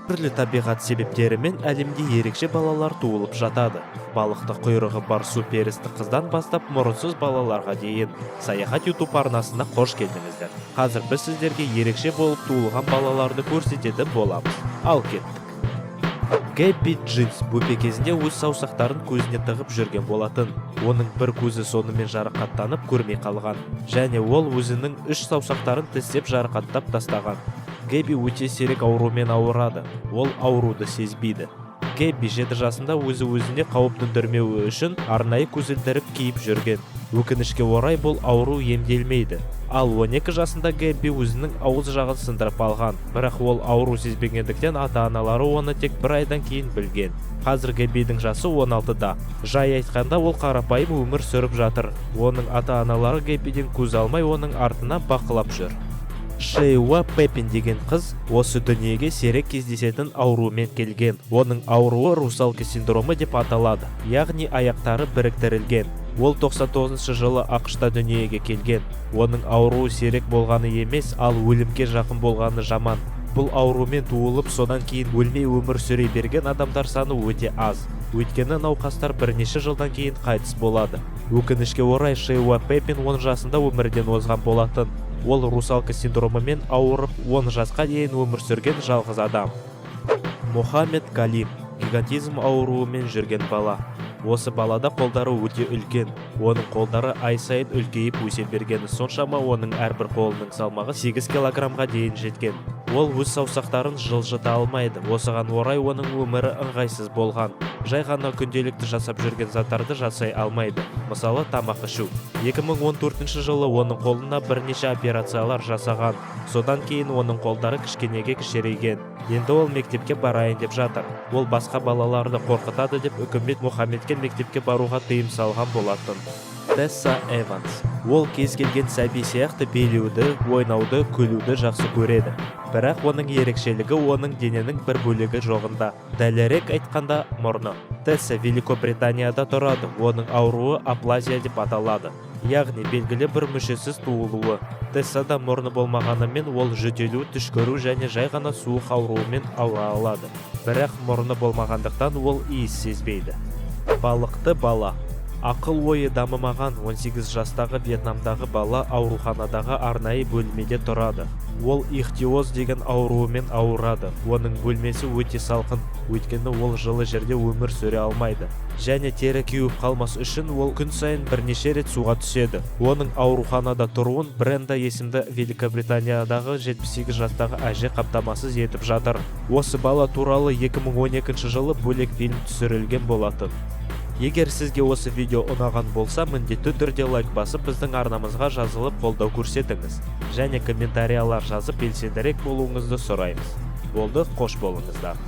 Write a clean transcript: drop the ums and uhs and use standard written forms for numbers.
Түрлі табиғат себептерімен әлемде ерекше балалар туылып жатады. Балықты құйрығы бар су перісті қыздан бастап мұрынсыз балаларға дейін. Саяхат YouTube арнасына қош келдіңіздер. Қазір біз сіздерге ерекше болып туылған балаларды көрсететін боламыз. Ал кеттік. Гэбби Джинс бөпе кезінде өз саусақтарын көзіне тығып жүрген болатын. Оның бір көзі сонымен жарақаттанып көрмей қалған. Және ол өзінің 3 саусақтарын тістеп жарақаттап тастаған. Гэбби өте сирек аурумен ауырады. Ол ауруды сезбейді. Гэбби 7 жасында өзіне қауіп төндірмеуі үшін арнайы көзілдірік киіп жүрген. Өкінішке орай бұл ауру емделмейді. Ал 12 жасында Гэбби өзінің ауыз жағын сындырып алған. Бірақ ол ауру сезбегендіктен ата-аналары оны тек 1 айдан кейін білген. Қазір Гэббидің жасы 16-да. Жай айтқанда ол қарапайым өмір сүріп жатыр. Оның ата-аналары Гэббиден көз алмай оның артына бақылап жүр. Шейуа Пеппин деген қыз осы дүниеге сирек кездесетін аурумен келген. Оның ауруы русалка синдромы деп аталады, яғни аяқтары біріктірілген. Ол 99 жылы ақшта дүниеге келген. Оның ауруы сирек болғаны емес, ал өлімге жақын болғаны жаман. Бұл аурумен туылып, содан кейін өлмей өмір сүре берген адамдар саны өте аз. Өйткені науқастар бірнеше жылдан кейін қайтыс болады. Өкінішке орай Шейуа Пеппин 10 жасында өмірден озған болатын. Ол русалка синдромымен ауырып 10 жасқа дейін өмір сүрген жалғыз адам. Мохаммед Калим гигантизм ауруымен жүрген бала. Осы балада қолдары өте үлкен. Оның қолдары ай сайын үлкейіп өсе бергені соншама оның әрбір қолының салмағы 8 килограммға дейін жеткен. Ол өз саусақтарын жылжыта алмайды. Осыған орай оның өмірі ыңғайсыз болған. Жай ғана күнделікті жасап жүрген заттарды жасай алмайды. Мысалы, тамақ ішу. 2014 жылы оның қолына бірнеше операциялар жасаған. Содан кейін оның қолдары кішкенеге кішірейген. Енді ол мектепке барайын деп жатыр. Ол басқа балаларды қорқытады деп үкімет Мохаммедке мектепке баруға тыйым салған болатын. Тесса Эванс. Ол кез келген сәби сияқты билеуді, ойнауды, күлуді жақсы көреді. Бірақ оның ерекшелігі оның дененің бір бөлігі жоғында. Дәлірек айтқанда мұрны. Тесса Великобританияда тұрады. Оның ауруы аплазия деп аталады. Яғни белгілі бір мүшесіз туылуы. Тессада мұрны болмағанымен ол жөтелу, түшкіру және жай ғана суық ауруымен ауыра алады. Бірақ мұрны болмағандықтан ол иіс сезбейді. Балықты бала. Ақыл ойы дамымаған 18 жастағы Вьетнамдағы бала ауруханадағы арнайы бөлмеде тұрады. Ол ихтиоз деген ауруымен ауырады. Оның бөлмесі өте салқын, өйткені ол жылы жерде өмір сүре алмайды. Және тері кеуіп қалмас үшін ол күн сайын бірнеше рет суға түседі. Оның ауруханада тұруын Бренда есімді Великобританиядағы 78 жастағы әже қамтамасыз етіп жатыр. Осы бала туралы 2012 жылы бөлек фильм түсірілген болатын. Егер сізге осы видео ұнаған болса, міндетті түрде лайк басып, біздің арнамызға жазылып қолдау көрсетіңіз. Және комментариялар жазып белсендірек болуыңызды сұраймыз. Болды, қош болыңыздар.